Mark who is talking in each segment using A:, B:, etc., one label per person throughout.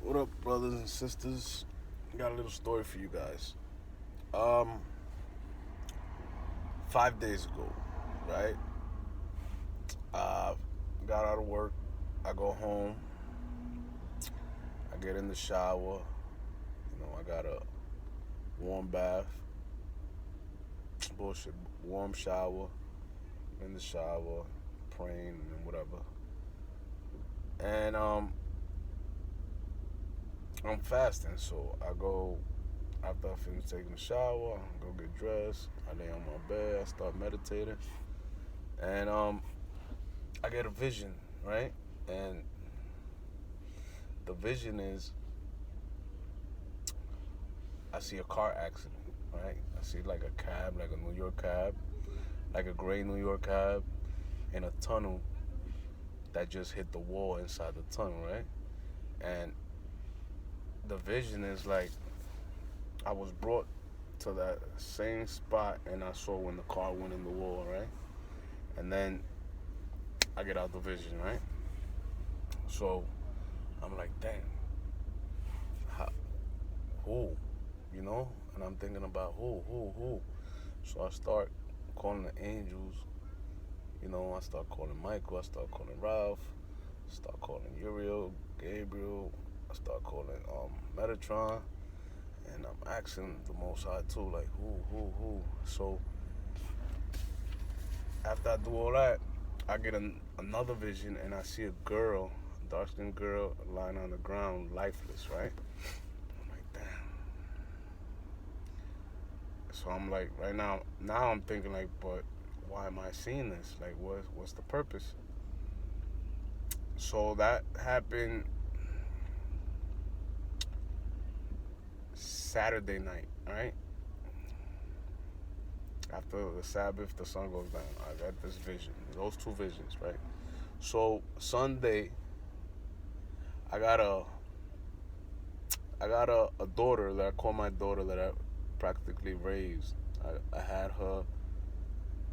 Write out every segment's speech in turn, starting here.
A: What up, brothers and sisters? Got a little story for you guys. Um, 5 days ago, right? I got out of work. I go home. I get in the shower. I got a warm bath. Bullshit. Warm shower. In the shower, praying and whatever. And I'm fasting, so I go after I finish taking a shower, I go get dressed, I lay on my bed, I start meditating, and I get a vision, right? And the vision is I see a car accident, right? I see like a cab, like a New York cab, like a gray New York cab in a tunnel that just hit the wall inside the tunnel, right? And the vision is like I was brought to that same spot and I saw when the car went in the wall, right? And then I get out the vision, right? So I'm like, dang, how, who, And I'm thinking about who. So I start calling the angels, I start calling Michael, I start calling Ralph, I start calling Uriel, Gabriel, I start calling Metatron, and I'm asking the Most High too, like who. So after I do all that, I get another vision and I see a girl, a dark-skinned girl, lying on the ground, lifeless, right? I'm like, damn. So I'm like, right now I'm thinking like, but why am I seeing this? Like, what's the purpose? So that happened Saturday night, right? After the Sabbath, the sun goes down. I got this vision, those two visions, right? So Sunday, I got a daughter that I call my daughter that I practically raised. I had her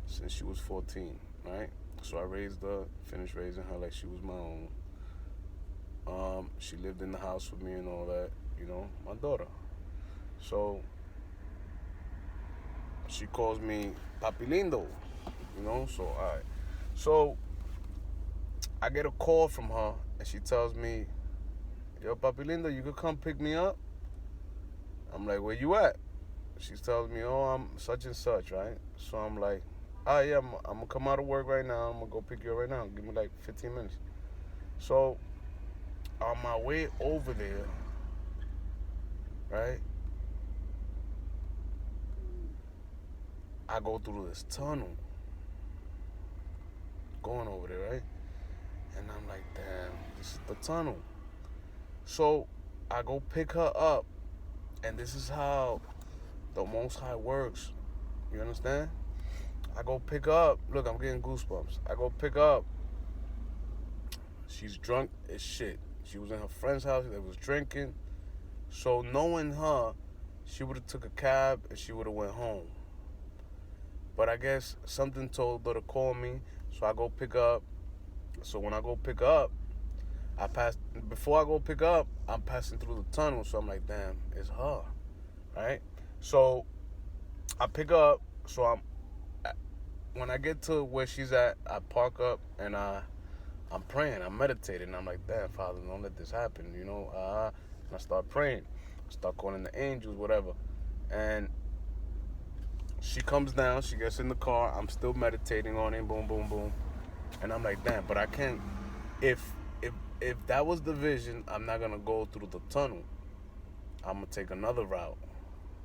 A: since she was 14, right? So I raised her, finished raising her like she was my own. She lived in the house with me and all that, my daughter. So she calls me Papi Lindo, so alright. So I get a call from her and she tells me, yo, Papi Lindo, you could come pick me up? I'm like, where you at? She tells me, oh, I'm such and such, right? So I'm like, yeah, I'm gonna come out of work right now. I'm gonna go pick you up right now. Give me like 15 minutes. So on my way over there, right, I go through this tunnel going over there, right? And I'm like, damn, this is the tunnel. So I go pick her up, and this is how the Most High works. You understand? I go pick up. Look, I'm getting goosebumps. I go pick up. She's drunk as shit. She was in her friend's house. They was drinking. So knowing her, she would have took a cab and she would have went home. But I guess something told her to call me. So I go pick up. So when I go pick up, before I go pick up, I'm passing through the tunnel. So I'm like, damn, it's her, right? So I pick up. So when I get to where she's at, I park up and I'm praying, I'm meditating. I'm like, damn, Father, don't let this happen, And I start praying, start calling the angels, whatever. And she comes down, she gets in the car. I'm still meditating on it, boom, boom, boom. And I'm like, damn, but I can't. If that was the vision, I'm not gonna go through the tunnel. I'm gonna take another route,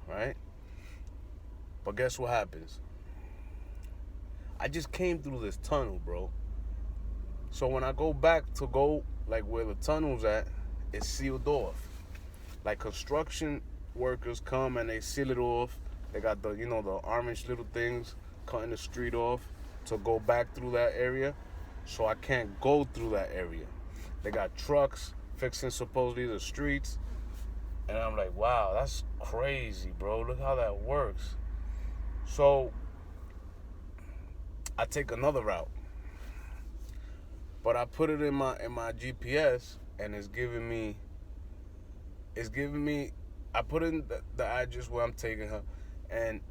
A: right? But guess what happens? I just came through this tunnel, bro. So when I go back to go like where the tunnel's at, it's sealed off. Like construction workers come and they seal it off. They got the the orange little things cutting the street off to go back through that area. So I can't go through that area. They got trucks fixing supposedly the streets. And I'm like, wow, that's crazy, bro. Look how that works. So I take another route. But I put it in my GPS and it's giving me It's giving me. I put in the address where I'm taking her, and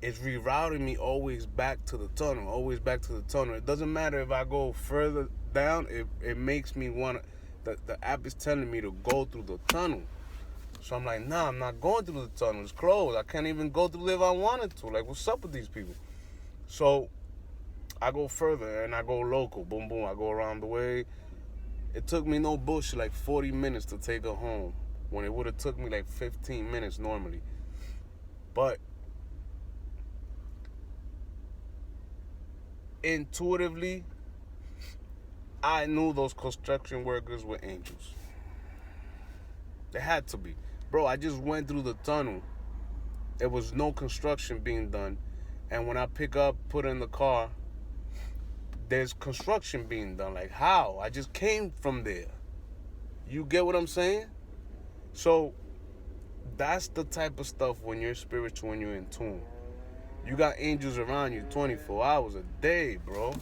A: it's rerouting me always back to the tunnel. Always back to the tunnel. It doesn't matter if I go further down. It makes me want to. The app is telling me to go through the tunnel. So I'm like, nah, I'm not going through the tunnel. It's closed. I can't even go through there if I wanted to. Like, what's up with these people? So I go further and I go local. Boom, boom. I go around the way. It took me no bullshit like 40 minutes to take her home when it would have took me like 15 minutes normally. But intuitively, I knew those construction workers were angels. They had to be. Bro, I just went through the tunnel. There was no construction being done. And when I pick up, put in the car, there's construction being done. Like, how? I just came from there. You get what I'm saying? So, that's the type of stuff when you're spiritual, when you're in tune. You got angels around you 24 hours a day, bro.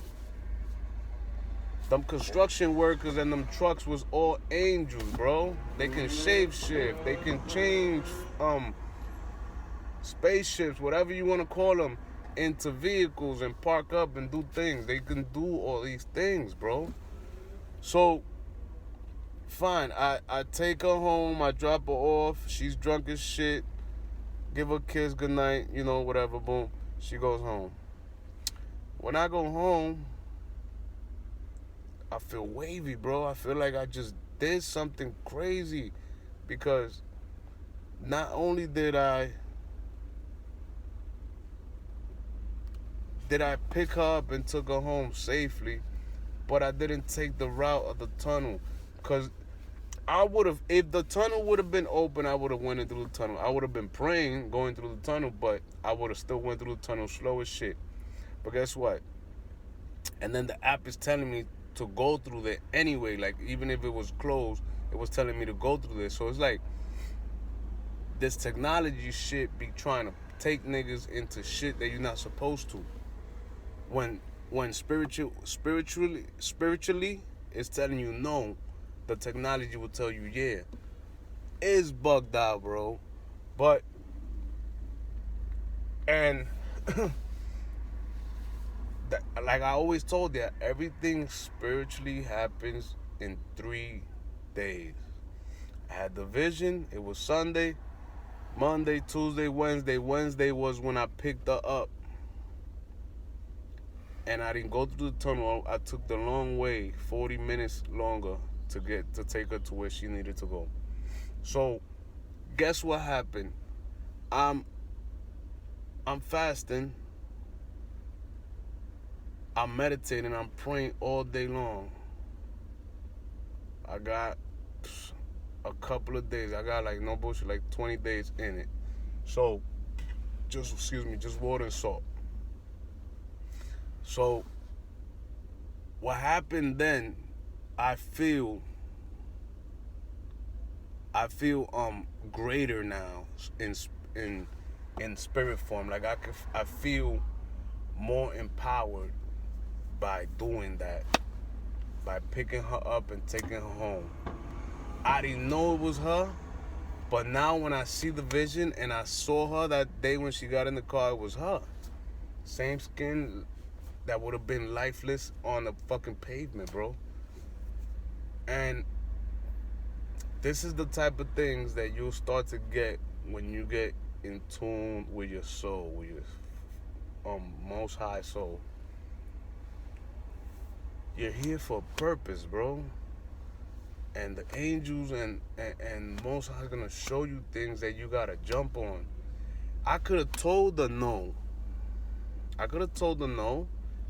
A: Them construction workers and them trucks was all angels, bro. They can shave shift. They can change spaceships, whatever you want to call them, into vehicles and park up and do things. They can do all these things, bro. So, fine. I take her home. I drop her off. She's drunk as shit. Give her a kiss, good night, you know, whatever, boom. She goes home. When I go home, I feel wavy, bro. I feel like I just did something crazy because not only did I pick her up and took her home safely, but I didn't take the route of the tunnel. Because I would have, if the tunnel would have been open, I would have went in through the tunnel. I would have been praying going through the tunnel, but I would have still went through the tunnel slow as shit. But guess what? And then the app is telling me to go through there anyway. Like, even if it was closed, it was telling me to go through there. So it's like this technology shit be trying to take niggas into shit that you're not supposed to. When spiritually it's telling you no, the technology will tell you yeah. It's bugged out, bro. But and like I always told you, everything spiritually happens in 3 days. I had the vision. It was Sunday, Monday, Tuesday, Wednesday. Wednesday was when I picked her up. And I didn't go through the tunnel. I took the long way, 40 minutes longer to take her to where she needed to go. So, guess what happened? I'm fasting. I'm meditating. I'm praying all day long. I got a couple of days. I got like no bullshit, like 20 days in it. So, just water and salt. So, what happened then? I feel greater now in spirit form. Like I feel more empowered by doing that, by picking her up and taking her home. I didn't know it was her, but now when I see the vision and I saw her that day when she got in the car, it was her. Same skin that would have been lifeless on the fucking pavement, bro. And this is the type of things that you'll start to get when you get in tune with your soul, with your most high soul. You're here for a purpose, bro. And the angels and most high is gonna show you things that you gotta jump on. I could have told her no.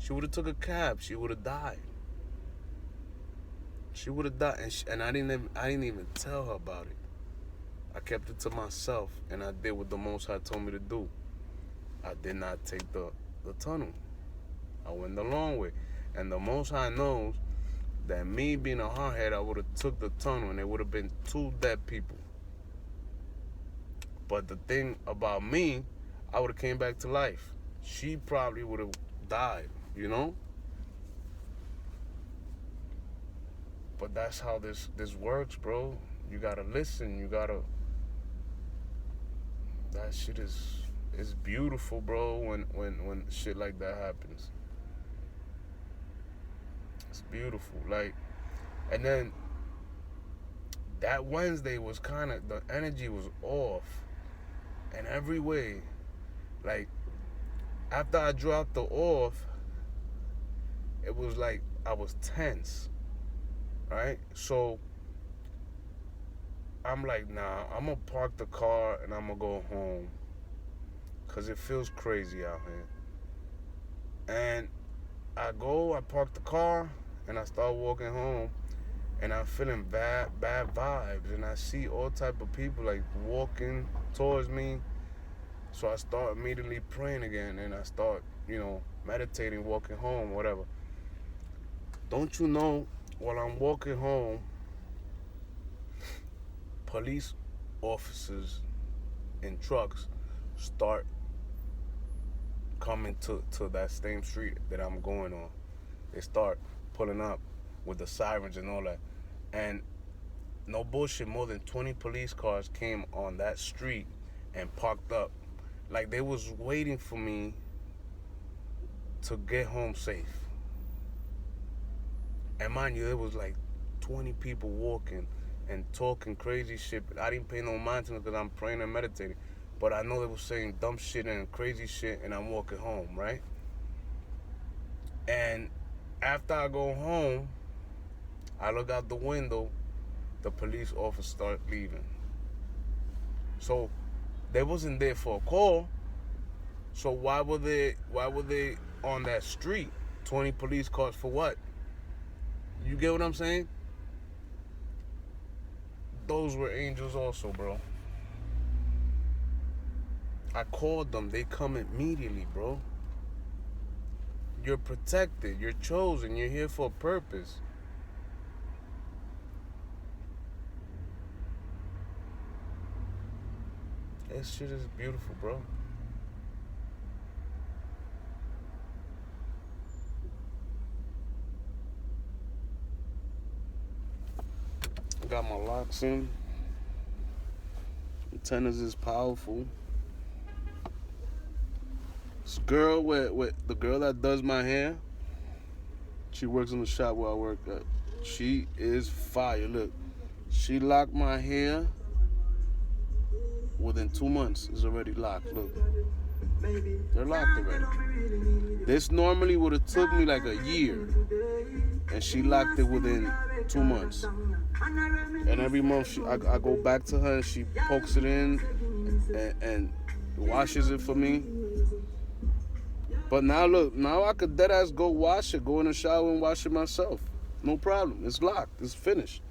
A: She would have took a cab. She would have died. And I didn't even tell her about it. I kept it to myself, and I did what the Most High told me to do. I did not take the tunnel. I went the long way, and the Most High knows that me being a hardhead, I would have took the tunnel, and there would have been 2 dead people. But the thing about me, I would have came back to life. She probably would have died, you know? But that's how this works, bro. You gotta listen. You gotta That shit is beautiful, bro. When shit like that happens, it's beautiful. Like, and then that Wednesday was kind of, the energy was off in every way. Like, after I dropped the off, it was like I was tense, right? So I'm like, nah, I'm gonna park the car and I'm gonna go home, cause it feels crazy out here. And I park the car, and I start walking home, and I'm feeling bad vibes, and I see all type of people like walking towards me. So I start immediately praying again, and I start, meditating, walking home, whatever. Don't you know, while I'm walking home, police officers in trucks start coming to that same street that I'm going on. They start pulling up with the sirens and all that. And no bullshit, more than 20 police cars came on that street and parked up. Like they was waiting for me to get home safe. And mind you, it was like 20 people walking and talking crazy shit. I didn't pay no mind to them because I'm praying and meditating. But I know they were saying dumb shit and crazy shit, and I'm walking home, right? And after I go home, I look out the window, the police officers start leaving. So they wasn't there for a call. So why were they on that street? 20 police cars for what? You get what I'm saying? Those were angels also, bro. I called them. They come immediately, bro. You're protected. You're chosen. You're here for a purpose. That shit is beautiful, bro. Got my locks in. Antennas is powerful. This girl with the girl that does my hair, she works in the shop where I work at. She is fire. Look, she locked my hair within 2 months. It's already locked. Look, they're locked already. This normally would have took me like a year, and she locked it within 2 months. And every month I go back to her and she pokes it in and washes it for me. But now look, now I could deadass go wash it, go in the shower and wash it myself. No problem. It's locked. It's finished.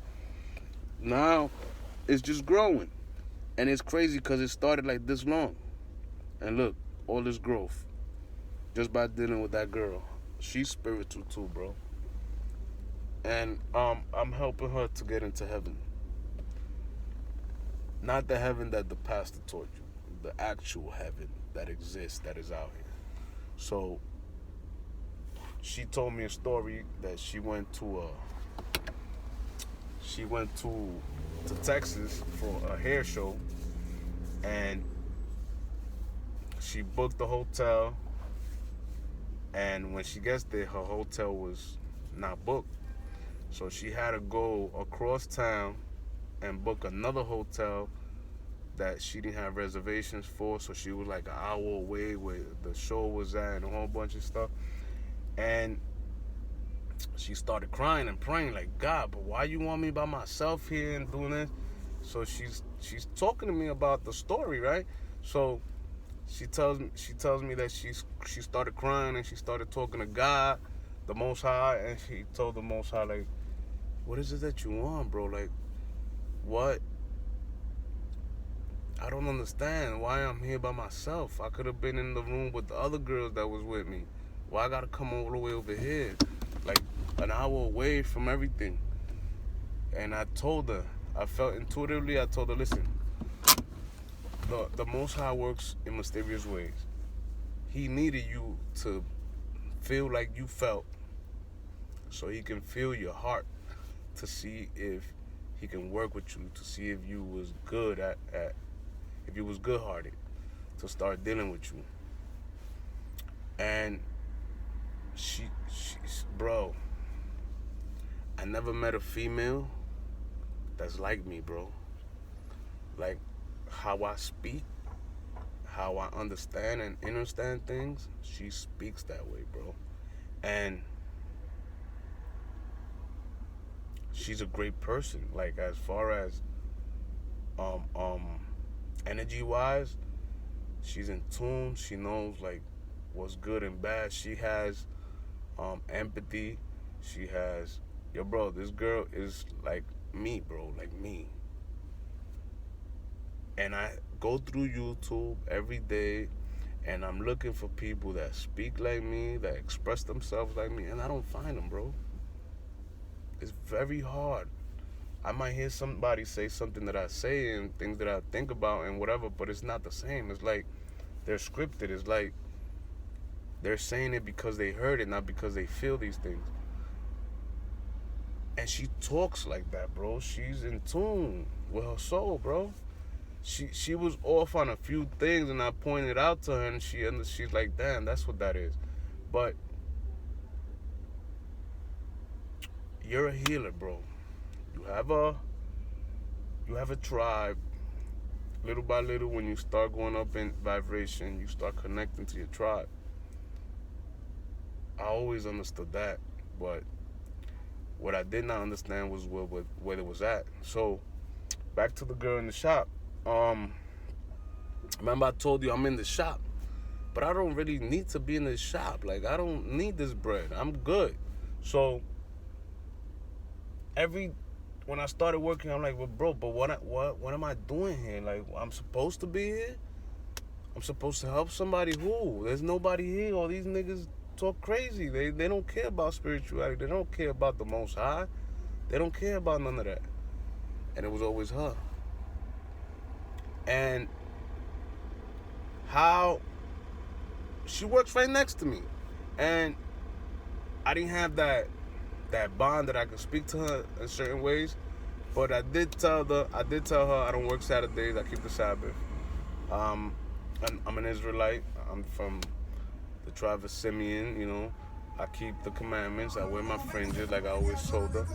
A: Now it's just growing. And it's crazy because it started like this long. And look, all this growth. Just by dealing with that girl. She's spiritual too, bro. And I'm helping her to get into heaven. Not the heaven that the pastor taught you. The actual heaven that exists, that is out here. So she told me a story that she went to Texas for a hair show, and she booked the hotel, and when she gets there, her hotel was not booked. So she had to go across town and book another hotel that she didn't have reservations for. So she was like an hour away where the show was at and a whole bunch of stuff. And she started crying and praying like, God, but why you want me by myself here and doing this? So she's talking to me about the story, right? So she tells me that she started crying and she started talking to God, the Most High, and she told the Most High, like, what is it that you want, bro? Like, what? I don't understand why I'm here by myself. I could have been in the room with the other girls that was with me. Why I gotta come all the way over here? Like an hour away from everything. And I told her, I felt intuitively, I told her, listen, the Most High works in mysterious ways. He needed you to feel like you felt so he can feel your heart, to see if he can work with you, to see if you was good if you was good-hearted. to start dealing with you. And she's, bro, I never met a female that's like me, bro. Like, how I speak, how I understand and understand things, she speaks that way, bro. And she's a great person. Like, as far as um um energy wise, she's in tune. She knows like what's good and bad. She has empathy. She has, yo, bro, this girl is like me, bro, like me. And I go through YouTube every day, and I'm looking for people that speak like me, that express themselves like me, and I don't find them, bro. It's very hard. I might hear somebody say something that I say and things that I think about and whatever, but it's not the same. It's like they're scripted. It's like they're saying it because they heard it, not because they feel these things. And she talks like that, bro. She's in tune with her soul, bro. She was off on a few things, and I pointed out to her, and she's like, damn, that's what that is. But you're a healer, bro. You have a tribe. Little by little, when you start going up in vibration, you start connecting to your tribe. I always understood that, but what I did not understand was where it was at. So back to the girl in the shop. Remember I told you I'm in the shop, but I don't really need to be in the shop. Like, I don't need this bread. I'm good. So when I started working, I'm like, well, bro, but what am I doing here? Like, I'm supposed to be here? I'm supposed to help somebody who? There's nobody here. All these niggas talk crazy. They don't care about spirituality. They don't care about the Most High. They don't care about none of that. And it was always her. And how she works right next to me. And I didn't have that bond that I could speak to her in certain ways. But I did tell her I don't work Saturdays. I keep the Sabbath. I'm an Israelite. I'm from the tribe of Simeon, you know. I keep the commandments. I wear my fringes like I always told her.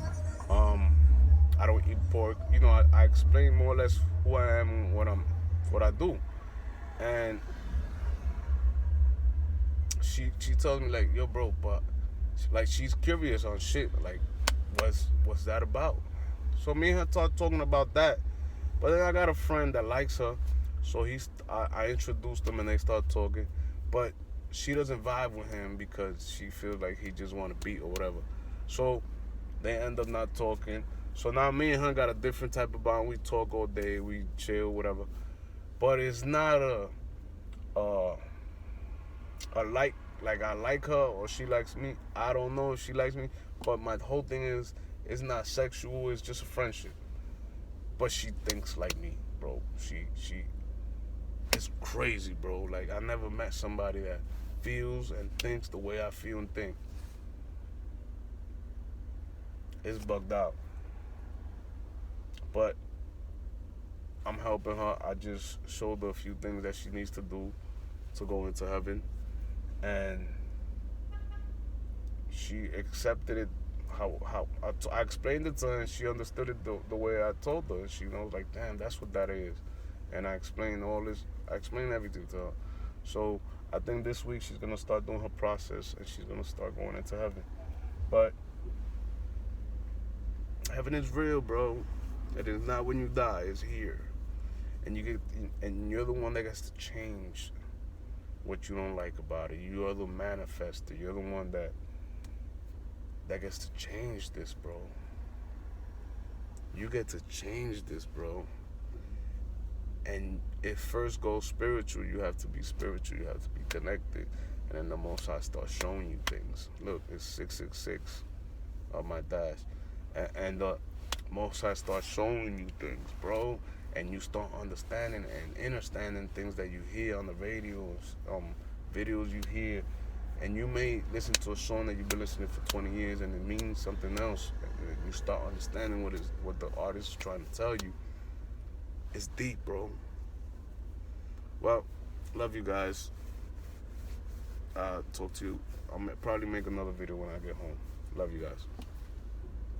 A: I don't eat pork. You know, I explain more or less who I am and what I do. And she tells me like, yo, bro, but like, she's curious on shit. Like, what's that about? So me and her talking about that. But then I got a friend that likes her, so I introduced them and they start talking. But she doesn't vibe with him because she feels like he just want to beat or whatever. So they end up not talking. So now me and her got a different type of bond. We talk all day, we chill, whatever. But it's not a like I like her or she likes me. I don't know if she likes me. But my whole thing is, it's not sexual. It's just a friendship. But she thinks like me, bro. She it's crazy, bro. Like, I never met somebody that feels and thinks the way I feel and think. It's bugged out. But I'm helping her. I just showed her a few things that she needs to do to go into heaven. And she accepted it how I explained it to her, and she understood it the way I told her. And she knows, like, damn, that's what that is. And I explained everything to her. So I think this week she's going to start doing her process, and she's going to start going into heaven. But heaven is real, bro. It is not when you die, it's here. And you're the one that gets to change what you don't like about it. You are the manifester. You're the one that gets to change this, bro. You get to change this, bro. And it first goes spiritual. You have to be spiritual. You have to be connected. And then the Most High starts showing you things. Look, it's 666 on my dash. And the Most High starts showing you things, bro. And you start understanding and understanding things that you hear on the radios, videos you hear. And you may listen to a song that you've been listening for 20 years and it means something else. And you start understanding what the artist is trying to tell you. It's deep, bro. Well, Love you guys. Talk to you. I'll probably make another video when I get home. Love you guys.